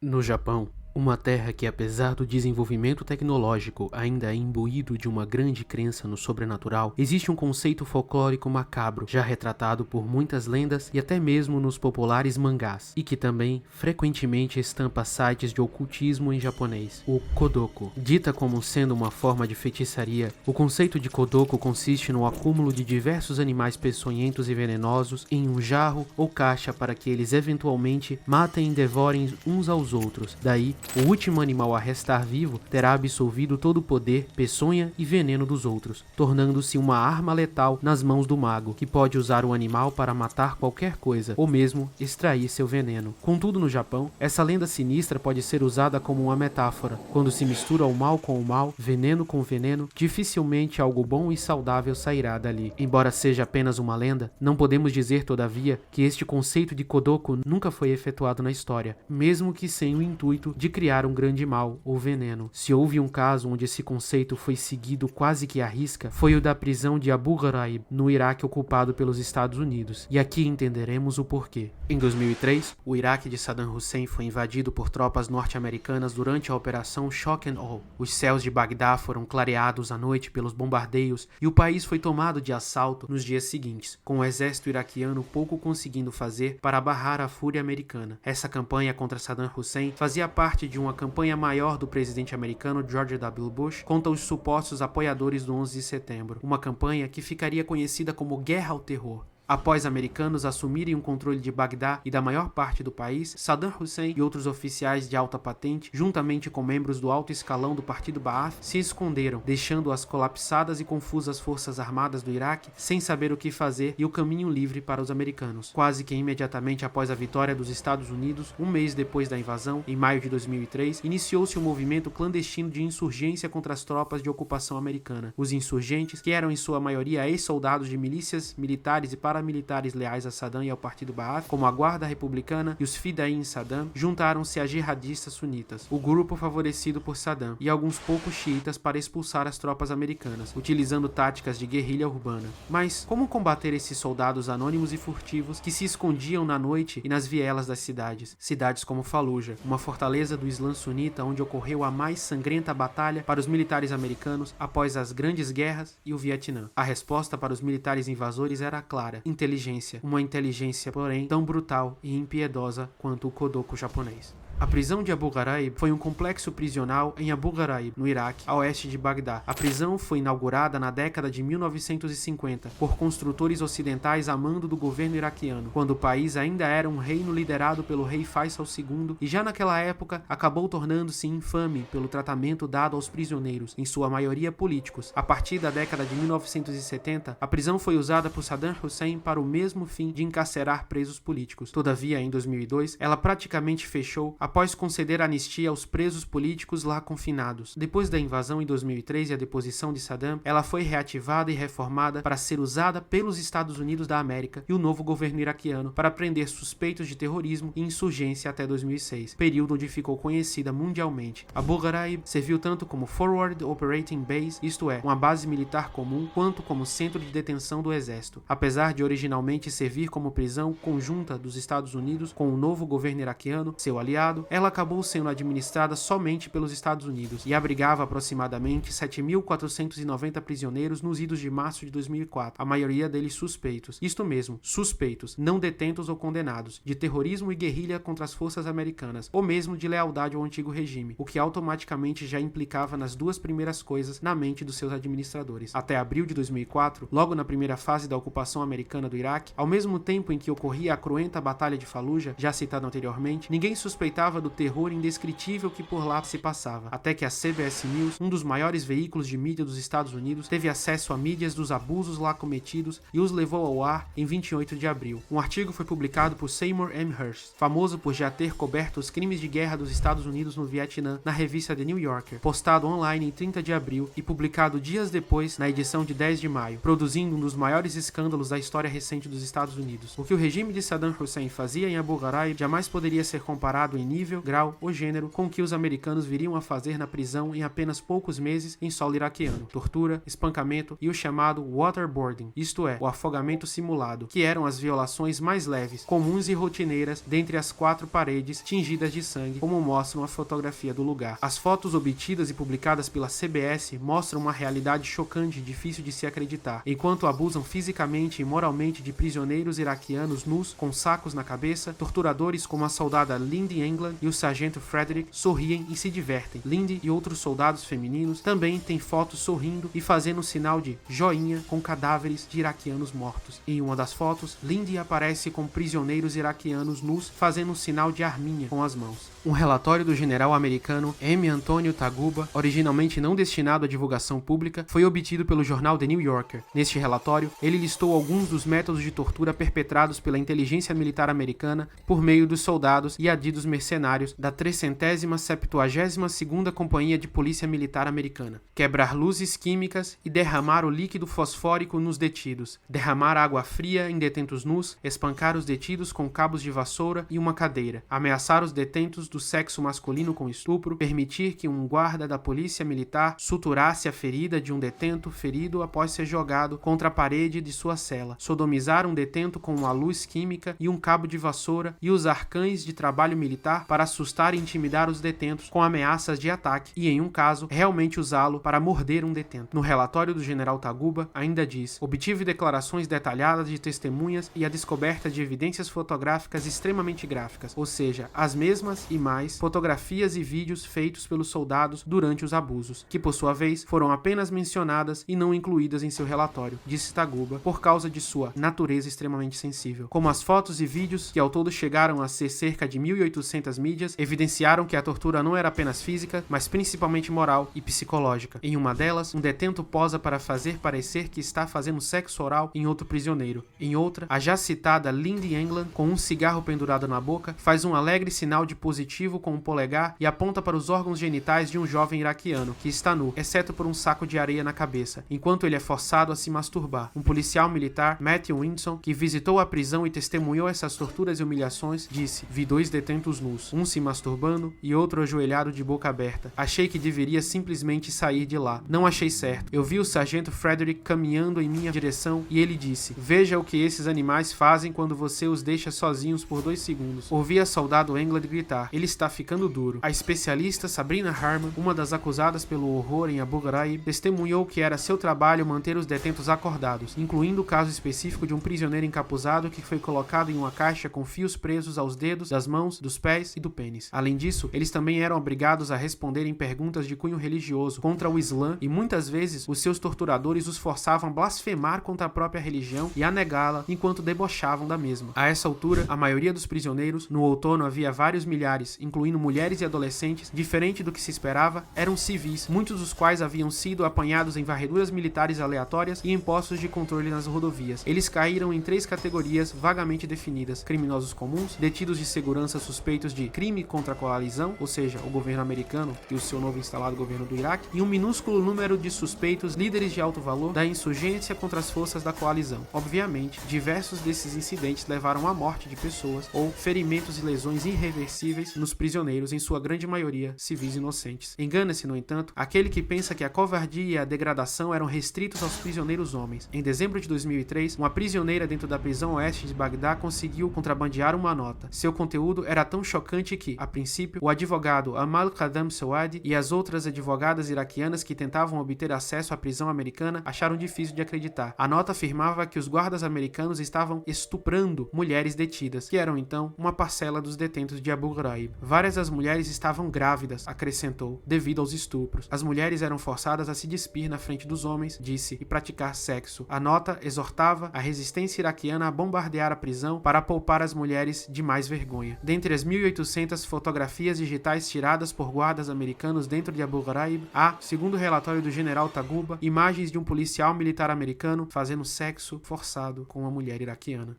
No Japão, uma terra que, apesar do desenvolvimento tecnológico, ainda é imbuído de uma grande crença no sobrenatural, existe um conceito folclórico macabro, já retratado por muitas lendas e até mesmo nos populares mangás, e que também frequentemente estampa sites de ocultismo em japonês, o Kodoku. Dita como sendo uma forma de feitiçaria, o conceito de Kodoku consiste no acúmulo de diversos animais peçonhentos e venenosos em um jarro ou caixa para que eles eventualmente matem e devorem uns aos outros. Daí, o último animal a restar vivo terá absorvido todo o poder, peçonha e veneno dos outros, tornando-se uma arma letal nas mãos do mago, que pode usar o animal para matar qualquer coisa, ou mesmo extrair seu veneno. Contudo, no Japão, essa lenda sinistra pode ser usada como uma metáfora. Quando se mistura o mal com o mal, veneno com veneno, dificilmente algo bom e saudável sairá dali. Embora seja apenas uma lenda, não podemos dizer, todavia, que este conceito de Kodoku nunca foi efetuado na história, mesmo que sem o intuito de criar um grande mal ou veneno. Se houve um caso onde esse conceito foi seguido quase que à risca, foi o da prisão de Abu Ghraib, no Iraque ocupado pelos Estados Unidos, e aqui entenderemos o porquê. Em 2003, o Iraque de Saddam Hussein foi invadido por tropas norte-americanas durante a Operação Shock and Awe. Os céus de Bagdá foram clareados à noite pelos bombardeios e o país foi tomado de assalto nos dias seguintes, com o exército iraquiano pouco conseguindo fazer para barrar a fúria americana. Essa campanha contra Saddam Hussein fazia parte de uma campanha maior do presidente americano George W. Bush contra os supostos apoiadores do 11 de setembro, uma campanha que ficaria conhecida como Guerra ao Terror. Após americanos assumirem o controle de Bagdá e da maior parte do país, Saddam Hussein e outros oficiais de alta patente, juntamente com membros do alto escalão do partido Ba'ath, se esconderam, deixando as colapsadas e confusas forças armadas do Iraque sem saber o que fazer e o caminho livre para os americanos. Quase que imediatamente após a vitória dos Estados Unidos, um mês depois da invasão, em maio de 2003, iniciou-se um movimento clandestino de insurgência contra as tropas de ocupação americana. Os insurgentes, que eram em sua maioria ex-soldados de milícias militares e paramilitares leais a Saddam e ao partido Ba'ath, como a Guarda Republicana e os Fidain Saddam, juntaram-se a jihadistas sunitas, o grupo favorecido por Saddam, e alguns poucos xiitas para expulsar as tropas americanas, utilizando táticas de guerrilha urbana. Mas como combater esses soldados anônimos e furtivos que se escondiam na noite e nas vielas das cidades? Cidades como Fallujah, uma fortaleza do Islã sunita onde ocorreu a mais sangrenta batalha para os militares americanos após as grandes guerras e o Vietnã. A resposta para os militares invasores era clara: inteligência. Uma inteligência, porém, tão brutal e impiedosa quanto o Kodoku japonês. A prisão de Abu Ghraib foi um complexo prisional em Abu Ghraib, no Iraque, a oeste de Bagdá. A prisão foi inaugurada na década de 1950 por construtores ocidentais a mando do governo iraquiano, quando o país ainda era um reino liderado pelo rei Faisal II e já naquela época acabou tornando-se infame pelo tratamento dado aos prisioneiros, em sua maioria políticos. A partir da década de 1970, a prisão foi usada por Saddam Hussein para o mesmo fim de encarcerar presos políticos. Todavia, em 2002, ela praticamente fechou após conceder anistia aos presos políticos lá confinados. Depois da invasão em 2003 e a deposição de Saddam, ela foi reativada e reformada para ser usada pelos Estados Unidos da América e o novo governo iraquiano para prender suspeitos de terrorismo e insurgência até 2006, período onde ficou conhecida mundialmente. Abu Ghraib serviu tanto como Forward Operating Base, isto é, uma base militar comum, quanto como centro de detenção do exército. Apesar de originalmente servir como prisão conjunta dos Estados Unidos com o novo governo iraquiano, seu aliado, ela acabou sendo administrada somente pelos Estados Unidos e abrigava aproximadamente 7.490 prisioneiros nos idos de março de 2004, a maioria deles suspeitos, isto mesmo, suspeitos, não detentos ou condenados, de terrorismo e guerrilha contra as forças americanas, ou mesmo de lealdade ao antigo regime, o que automaticamente já implicava nas duas primeiras coisas na mente dos seus administradores. Até abril de 2004, logo na primeira fase da ocupação americana do Iraque, ao mesmo tempo em que ocorria a cruenta Batalha de Fallujah, já citada anteriormente, ninguém suspeitava do terror indescritível que por lá se passava, até que a CBS News, um dos maiores veículos de mídia dos Estados Unidos, teve acesso a mídias dos abusos lá cometidos e os levou ao ar em 28 de abril. Um artigo foi publicado por Seymour M. Hersh, famoso por já ter coberto os crimes de guerra dos Estados Unidos no Vietnã, na revista The New Yorker, postado online em 30 de abril e publicado dias depois na edição de 10 de maio, produzindo um dos maiores escândalos da história recente dos Estados Unidos. O que o regime de Saddam Hussein fazia em Abu Ghraib jamais poderia ser comparado em nível, grau ou gênero com que os americanos viriam a fazer na prisão em apenas poucos meses em solo iraquiano: tortura, espancamento e o chamado waterboarding, isto é, o afogamento simulado, que eram as violações mais leves, comuns e rotineiras dentre as 4 paredes tingidas de sangue, como mostram a fotografia do lugar. As fotos obtidas e publicadas pela CBS mostram uma realidade chocante e difícil de se acreditar. Enquanto abusam fisicamente e moralmente de prisioneiros iraquianos nus, com sacos na cabeça, torturadores como a soldada Lindy England e o sargento Frederick sorriem e se divertem. Lindy e outros soldados femininos também têm fotos sorrindo e fazendo um sinal de joinha com cadáveres de iraquianos mortos. Em uma das fotos, Lindy aparece com prisioneiros iraquianos nus fazendo um sinal de arminha com as mãos. Um relatório do general americano M. Antonio Taguba, originalmente não destinado à divulgação pública, foi obtido pelo jornal The New Yorker. Neste relatório, ele listou alguns dos métodos de tortura perpetrados pela inteligência militar americana por meio dos soldados e adidos mercenários da 372ª Companhia de Polícia Militar Americana: quebrar luzes químicas e derramar o líquido fosfórico nos detidos, derramar água fria em detentos nus, espancar os detidos com cabos de vassoura e uma cadeira, ameaçar os detentos do sexo masculino com estupro, permitir que um guarda da polícia militar suturasse a ferida de um detento ferido após ser jogado contra a parede de sua cela, sodomizar um detento com uma luz química e um cabo de vassoura e usar cães de trabalho militar para assustar e intimidar os detentos com ameaças de ataque e, em um caso, realmente usá-lo para morder um detento. No relatório do general Taguba, ainda diz: obtive declarações detalhadas de testemunhas e a descoberta de evidências fotográficas extremamente gráficas, ou seja, as mesmas e mais fotografias e vídeos feitos pelos soldados durante os abusos, que por sua vez foram apenas mencionadas e não incluídas em seu relatório, disse Taguba, por causa de sua natureza extremamente sensível. Como as fotos e vídeos, que ao todo chegaram a ser cerca de 1.800 mídias, evidenciaram que a tortura não era apenas física, mas principalmente moral e psicológica. Em uma delas, um detento posa para fazer parecer que está fazendo sexo oral em outro prisioneiro. Em outra, a já citada Lindy England, com um cigarro pendurado na boca, faz um alegre sinal de positivo com um polegar e aponta para os órgãos genitais de um jovem iraquiano, que está nu, exceto por um saco de areia na cabeça, enquanto ele é forçado a se masturbar. Um policial militar, Matthew Winson, que visitou a prisão e testemunhou essas torturas e humilhações, disse: vi 2 detentos nus, um se masturbando e outro ajoelhado de boca aberta. Achei que deveria simplesmente sair de lá. Não achei certo. Eu vi o sargento Frederick caminhando em minha direção e ele disse: veja o que esses animais fazem quando você os deixa sozinhos por 2 segundos. Ouvi a soldado England gritar: ele está ficando duro. A especialista Sabrina Harman, uma das acusadas pelo horror em Abu Ghraib, testemunhou que era seu trabalho manter os detentos acordados, incluindo o caso específico de um prisioneiro encapuzado que foi colocado em uma caixa com fios presos aos dedos, das mãos, dos pés e do pênis. Além disso, eles também eram obrigados a responderem perguntas de cunho religioso contra o Islã e muitas vezes os seus torturadores os forçavam a blasfemar contra a própria religião e a negá-la enquanto debochavam da mesma. A essa altura, a maioria dos prisioneiros, no outono havia vários milhares, incluindo mulheres e adolescentes, diferente do que se esperava, eram civis, muitos dos quais haviam sido apanhados em varreduras militares aleatórias e em postos de controle nas rodovias. Eles caíram em 3 categorias vagamente definidas: criminosos comuns, detidos de segurança suspeitos de crime contra a coalizão, ou seja, o governo americano e o seu novo instalado governo do Iraque, e um minúsculo número de suspeitos líderes de alto valor da insurgência contra as forças da coalizão. Obviamente, diversos desses incidentes levaram à morte de pessoas ou ferimentos e lesões irreversíveis nos prisioneiros, em sua grande maioria civis inocentes. Engana-se, no entanto, aquele que pensa que a covardia e a degradação eram restritos aos prisioneiros homens. Em dezembro de 2003, uma prisioneira dentro da prisão oeste de Bagdá conseguiu contrabandear uma nota. Seu conteúdo era tão chocante que, a princípio, o advogado Amal Qadam Sawadi e as outras advogadas iraquianas que tentavam obter acesso à prisão americana acharam difícil de acreditar. A nota afirmava que os guardas americanos estavam estuprando mulheres detidas, que eram então uma parcela dos detentos de Abu Ghraib. Várias das mulheres estavam grávidas, acrescentou, devido aos estupros. As mulheres eram forçadas a se despir na frente dos homens, disse, e praticar sexo. A nota exortava a resistência iraquiana a bombardear a prisão para poupar as mulheres de mais vergonha. Dentre as 1.800 fotografias digitais tiradas por guardas americanos dentro de Abu Ghraib, há, segundo o relatório do general Taguba, imagens de um policial militar americano fazendo sexo forçado com uma mulher iraquiana.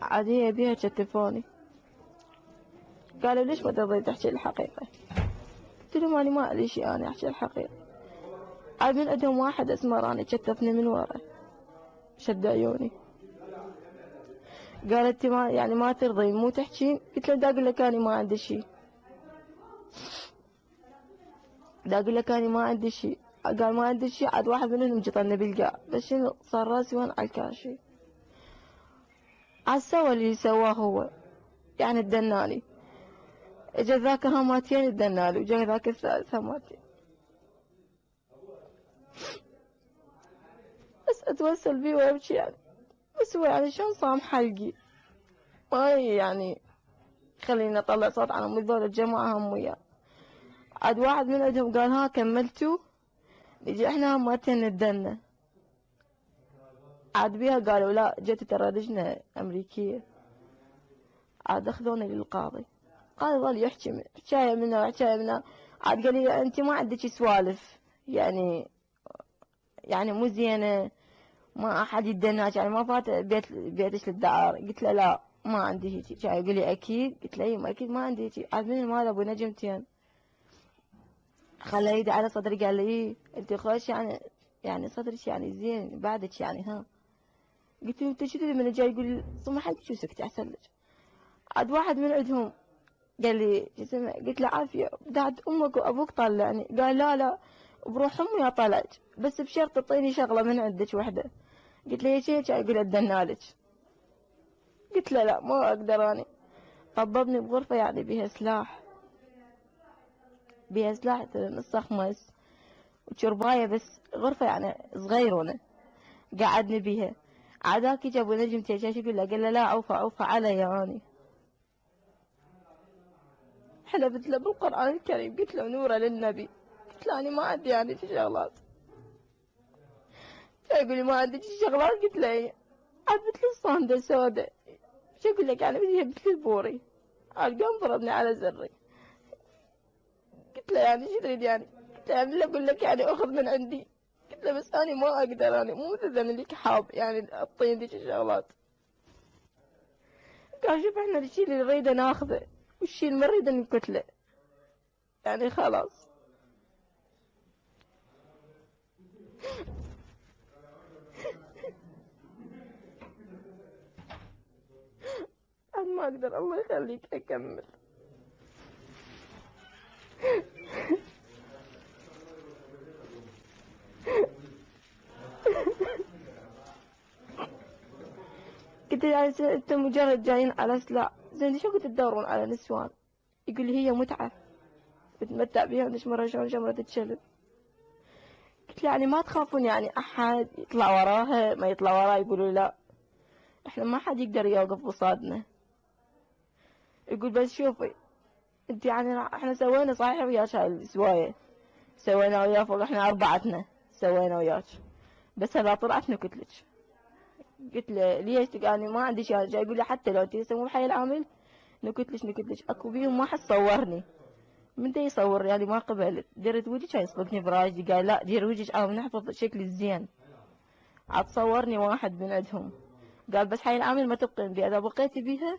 عادية بيها كتفوني قالوا ليش ما ترضي تحكي الحقيقة قلت لهم أنا ما أدري شيء، أنا أحكي الحقيقة. عاد من عندهم واحد اسمه راني كتفني من ورا شد عيوني. قالت ما يعني ما ترضين مو تحكين؟ قلت له دا اقول لك اني ما عندي شيء، دا اقول لك اني ما عندي شيء. قال ما عندي شيء. عاد واحد منهم جطني بالقاع، بس شنو صار راسي وين على الكاشي. عاد سوى اللي سواه هو، يعني ادنالي. اجا ذاك هاماتين ادنالي، وجا ذاك الثالث هاماتين. بس اتوسل بيه وابكي يعني. بس هو يعني شلون صام حلقي، ما يعني خليني اطلع صوت على ام ذول الجماعة هم وياه. عاد واحد من عندهم قال ها كملتوا؟ نجي احنا هماتين ندنا. عاد بيها قالوا لا جت ترى لجنة امريكية. عاد اخذوني للقاضي. قال ظل يحكي حكاية منها وحكاية منها. عاد قال لي انت ما عندك سوالف يعني مو زينة، ما احد يدناك، يعني ما فات بيتش للدعارة. قلت له لا ما عندي هيك. جاي يقول لي اكيد؟ قلت له اي اكيد ما عندي هيك. عاد من مال ابو نجمتين خلى ايدي على صدري قال لي ايه انت خوش يعني صدرك يعني زين بعدك يعني ها. قلت له انت شو تدري من جاي يقول لي صمحك شو سكتي احسن لك. عاد واحد من عندهم قال لي قلت له عافيه بدعت امك وابوك طلعني. قال لا بروح امي اطلعك بس بشرط تعطيني شغله من عندك وحده. قلت له هيك هيك يقول ادنالك. قلت له لا ما اقدر اني. طببني بغرفه يعني بيها سلاح نص خمس وشربايه، بس غرفه يعني صغيرونه قعدني بيها. عاداك جابوا نجمتي ايش يقول له؟ قال له لا عوفة علي يعني. حلفت له بالقرآن الكريم. قلت له نوره للنبي. قلت له أنا ما عندي يعني شغلات. يقول لي ما عندك شغلات؟ قلت له ايه. عاد مثل الصندة سودة. شو اقول لك يعني بديها مثل البوري. عاد قام ضربني على زري. قلت له يعني شو تريد يعني؟ قلت له يعني اقول لك يعني اخذ من عندي. قلت له بس انا ما اقدر، انا مو مثل لك حاب يعني اعطيني ذيك الشغلات. قال شوف احنا الشيء اللي نريده ناخذه والشيء اللي ما نريده نقتله يعني خلاص. أنا ما أقدر الله يخليك أكمل. قلت له أنتم مجرد جايين على سلاح زين شو كنتوا تدورون على نسوان؟ يقول لي هي متعة بتمتع بيها ونشمرها شلون شمرة الشلب. قلت له يعني ما تخافون يعني أحد يطلع وراها ما يطلع وراها؟ يقولوا لا إحنا ما حد يقدر يوقف بصادنا. يقول بس شوفي أنت يعني إحنا سوينا صحيح وياك هاي السواية، سوينا وياه فوق إحنا أربعتنا سوينا وياك، بس هذا طلعت نكتلك. قلت له ليش؟ قال ما عندي شيء. جاي يقول لي حتى لو تسوي بحي العامل نكتلش اكو بيهم ما حد صورني. من دا يصور يعني ما قبلت. درت وجهك يسبقني براجي. قال لا دير وجهك عم نحفظ شكلي الزين. عاد صورني واحد من عندهم قال بس حي العامل ما تبقين بيها، اذا بقيتي بيها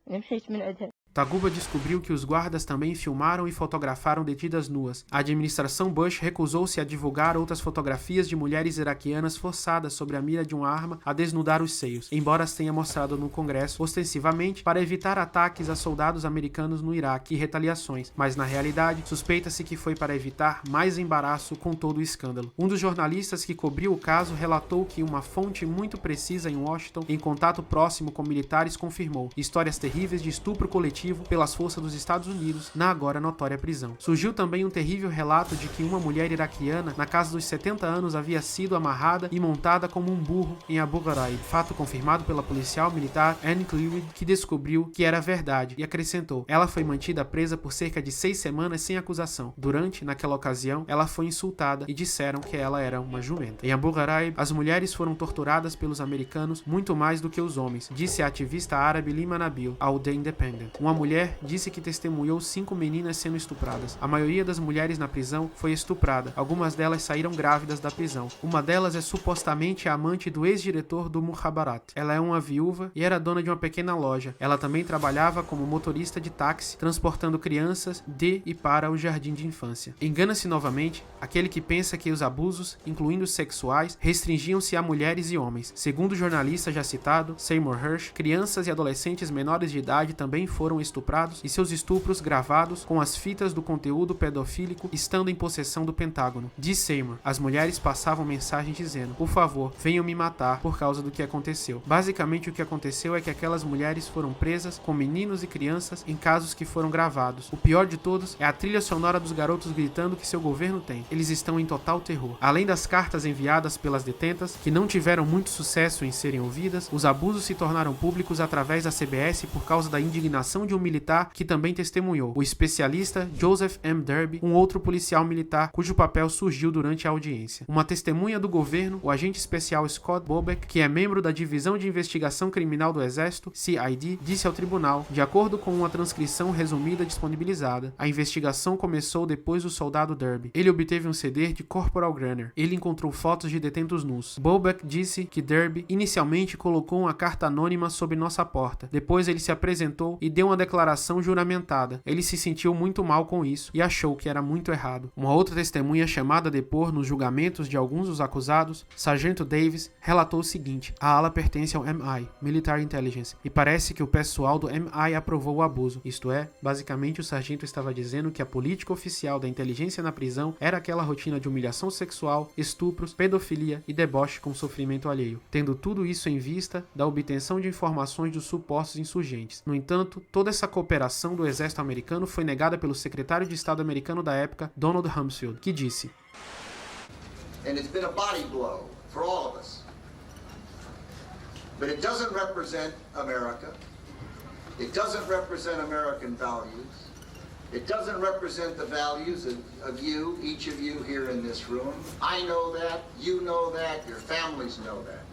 نمحيش من عندها. Taguba descobriu que os guardas também filmaram e fotografaram detidas nuas. A administração Bush recusou-se a divulgar outras fotografias de mulheres iraquianas forçadas sobre a mira de uma arma a desnudar os seios, embora as tenha mostrado no Congresso, ostensivamente para evitar ataques a soldados americanos no Iraque e retaliações, mas na realidade suspeita-se que foi para evitar mais embaraço com todo o escândalo. Um dos jornalistas que cobriu o caso relatou que uma fonte muito precisa em Washington, em contato próximo com militares, confirmou histórias terríveis de estupro coletivo pelas forças dos Estados Unidos na agora notória prisão. Surgiu também um terrível relato de que uma mulher iraquiana, na casa dos 70 anos, havia sido amarrada e montada como um burro em Abu Ghraib, fato confirmado pela policial militar Anne Cleary, que descobriu que era verdade e acrescentou: ela foi mantida presa por cerca de 6 semanas sem acusação. Durante, naquela ocasião, ela foi insultada e disseram que ela era uma jumenta. Em Abu Ghraib, as mulheres foram torturadas pelos americanos muito mais do que os homens, disse a ativista árabe Lima Nabil ao The Independent. Uma mulher disse que testemunhou 5 meninas sendo estupradas. A maioria das mulheres na prisão foi estuprada. Algumas delas saíram grávidas da prisão. Uma delas é supostamente a amante do ex-diretor do Mukhabarat. Ela é uma viúva e era dona de uma pequena loja. Ela também trabalhava como motorista de táxi, transportando crianças de e para o jardim de infância. Engana-se novamente aquele que pensa que os abusos, incluindo sexuais, restringiam-se a mulheres e homens. Segundo o jornalista já citado, Seymour Hersh, crianças e adolescentes menores de idade também foram estuprados e seus estupros gravados com as fitas do conteúdo pedofílico estando em possessão do Pentágono. Diz Seymour, as mulheres passavam mensagens dizendo: por favor, venham me matar por causa do que aconteceu. Basicamente o que aconteceu é que aquelas mulheres foram presas com meninos e crianças em casos que foram gravados. O pior de todos é a trilha sonora dos garotos gritando que seu governo tem. Eles estão em total terror. Além das cartas enviadas pelas detentas, que não tiveram muito sucesso em serem ouvidas, os abusos se tornaram públicos através da CBS por causa da indignação de um militar que também testemunhou, o especialista Joseph M. Derby, um outro policial militar cujo papel surgiu durante a audiência. Uma testemunha do governo, o agente especial Scott Bobeck, que é membro da Divisão de Investigação Criminal do Exército, CID, disse ao tribunal, de acordo com uma transcrição resumida disponibilizada, a investigação começou depois do soldado Derby. Ele obteve um CD de Corporal Grunner. Ele encontrou fotos de detentos nus. Bobeck disse que Derby inicialmente colocou uma carta anônima sob nossa porta. Depois ele se apresentou e deu uma declaração juramentada. Ele se sentiu muito mal com isso e achou que era muito errado. Uma outra testemunha chamada a depor nos julgamentos de alguns dos acusados, Sargento Davis, relatou o seguinte: a ala pertence ao MI, Military Intelligence, e parece que o pessoal do MI aprovou o abuso. Isto é, basicamente o sargento estava dizendo que a política oficial da inteligência na prisão era aquela rotina de humilhação sexual, estupros, pedofilia e deboche com sofrimento alheio, tendo tudo isso em vista da obtenção de informações dos supostos insurgentes. No entanto, toda essa cooperação do exército americano foi negada pelo secretário de Estado americano da época, Donald Rumsfeld, que disse: And it's been a body blow for all of us. But it doesn't represent America. It doesn't represent American values. It doesn't represent the values of you, each of you here in this room. I know that, you know that, your families know that.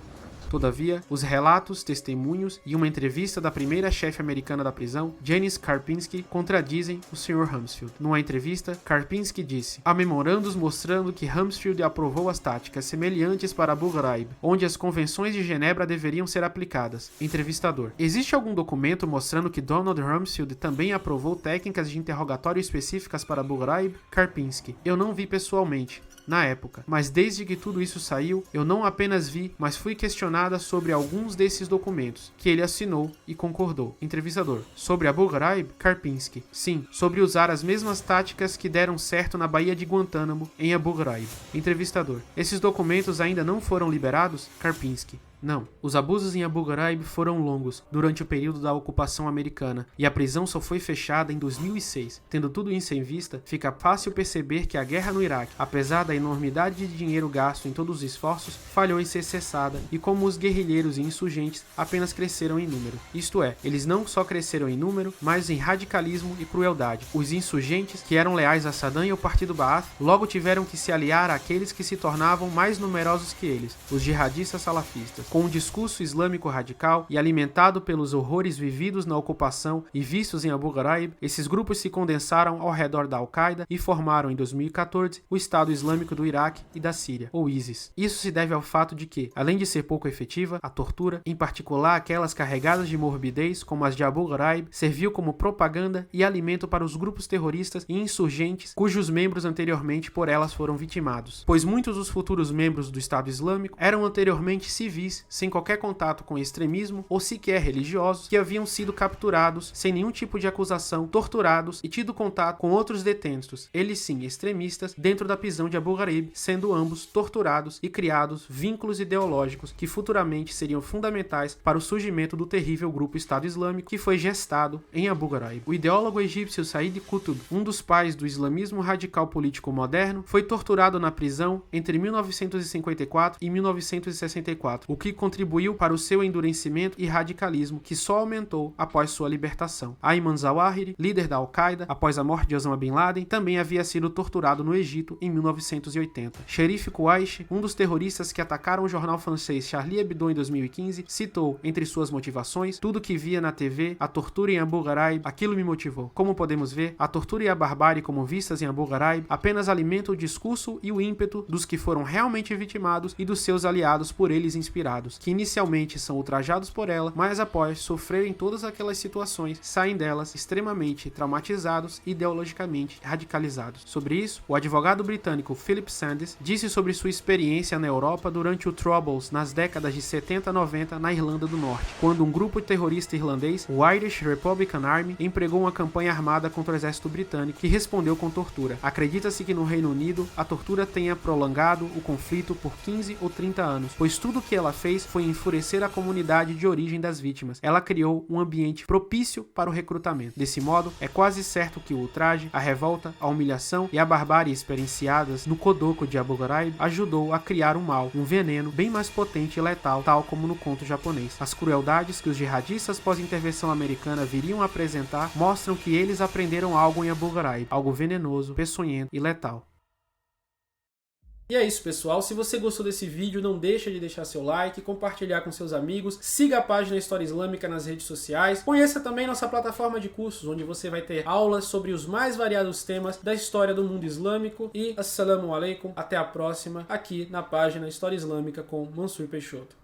Todavia, os relatos, testemunhos e uma entrevista da primeira chefe americana da prisão, Janice Karpinski, contradizem o Sr. Rumsfeld. Numa entrevista, Karpinski disse: há memorandos mostrando que Rumsfeld aprovou as táticas semelhantes para Abu Ghraib, onde as convenções de Genebra deveriam ser aplicadas. Entrevistador: existe algum documento mostrando que Donald Rumsfeld também aprovou técnicas de interrogatório específicas para Abu Ghraib? Karpinski: eu não vi pessoalmente na época, mas desde que tudo isso saiu, eu não apenas vi, mas fui questionada sobre alguns desses documentos, que ele assinou e concordou. Entrevistador: sobre Abu Ghraib? Karpinski: sim, sobre usar as mesmas táticas que deram certo na Baía de Guantánamo, em Abu Ghraib. Entrevistador: esses documentos ainda não foram liberados? Karpinski: não. Os abusos em Abu Ghraib foram longos, durante o período da ocupação americana, e a prisão só foi fechada em 2006. Tendo tudo isso em vista, fica fácil perceber que a guerra no Iraque, apesar da enormidade de dinheiro gasto em todos os esforços, falhou em ser cessada, e como os guerrilheiros e insurgentes apenas cresceram em número. Isto é, eles não só cresceram em número, mas em radicalismo e crueldade. Os insurgentes, que eram leais a Saddam e ao Partido Baath, logo tiveram que se aliar àqueles que se tornavam mais numerosos que eles, os jihadistas salafistas. Com um discurso islâmico radical e alimentado pelos horrores vividos na ocupação e vistos em Abu Ghraib, esses grupos se condensaram ao redor da Al-Qaeda e formaram em 2014 o Estado Islâmico do Iraque e da Síria, ou ISIS. Isso se deve ao fato de que, além de ser pouco efetiva, a tortura, em particular aquelas carregadas de morbidez como as de Abu Ghraib, serviu como propaganda e alimento para os grupos terroristas e insurgentes cujos membros anteriormente por elas foram vitimados, pois muitos dos futuros membros do Estado Islâmico eram anteriormente civis sem qualquer contato com extremismo ou sequer religiosos, que haviam sido capturados sem nenhum tipo de acusação, torturados e tido contato com outros detentos, eles sim extremistas, dentro da prisão de Abu Ghraib, sendo ambos torturados e criados vínculos ideológicos que futuramente seriam fundamentais para o surgimento do terrível grupo Estado Islâmico que foi gestado em Abu Ghraib. O ideólogo egípcio Said Qutb, um dos pais do islamismo radical político moderno, foi torturado na prisão entre 1954 e 1964, o que que contribuiu para o seu endurecimento e radicalismo, que só aumentou após sua libertação. Ayman Zawahiri, líder da Al-Qaeda, após a morte de Osama Bin Laden, também havia sido torturado no Egito em 1980. Sherif Kouachi, um dos terroristas que atacaram o jornal francês Charlie Hebdo em 2015, citou entre suas motivações: tudo que via na TV, a tortura em Abu Ghraib, aquilo me motivou. Como podemos ver, a tortura e a barbárie como vistas em Abu Ghraib apenas alimentam o discurso e o ímpeto dos que foram realmente vitimados e dos seus aliados por eles inspirados, que inicialmente são ultrajados por ela, mas após sofrerem todas aquelas situações, saem delas extremamente traumatizados e ideologicamente radicalizados. Sobre isso, o advogado britânico Philip Sandys disse sobre sua experiência na Europa durante o Troubles nas décadas de 70 e 90 na Irlanda do Norte, quando um grupo terrorista irlandês, o Irish Republican Army, empregou uma campanha armada contra o exército britânico, que respondeu com tortura. Acredita-se que no Reino Unido a tortura tenha prolongado o conflito por 15 ou 30 anos, pois tudo o que ela fez foi enfurecer a comunidade de origem das vítimas. Ela criou um ambiente propício para o recrutamento. Desse modo, é quase certo que o ultraje, a revolta, a humilhação e a barbárie experienciadas no Kodoko de Abu Ghraib ajudou a criar um mal, um veneno bem mais potente e letal, tal como no conto japonês. As crueldades que os jihadistas pós-intervenção americana viriam a apresentar mostram que eles aprenderam algo em Abu Ghraib, algo venenoso, peçonhento e letal. E é isso, pessoal. Se você gostou desse vídeo, não deixa de deixar seu like, compartilhar com seus amigos, siga a página História Islâmica nas redes sociais, conheça também nossa plataforma de cursos, onde você vai ter aulas sobre os mais variados temas da história do mundo islâmico. E assalamu alaikum, até a próxima, aqui na página História Islâmica com Mansur Peixoto.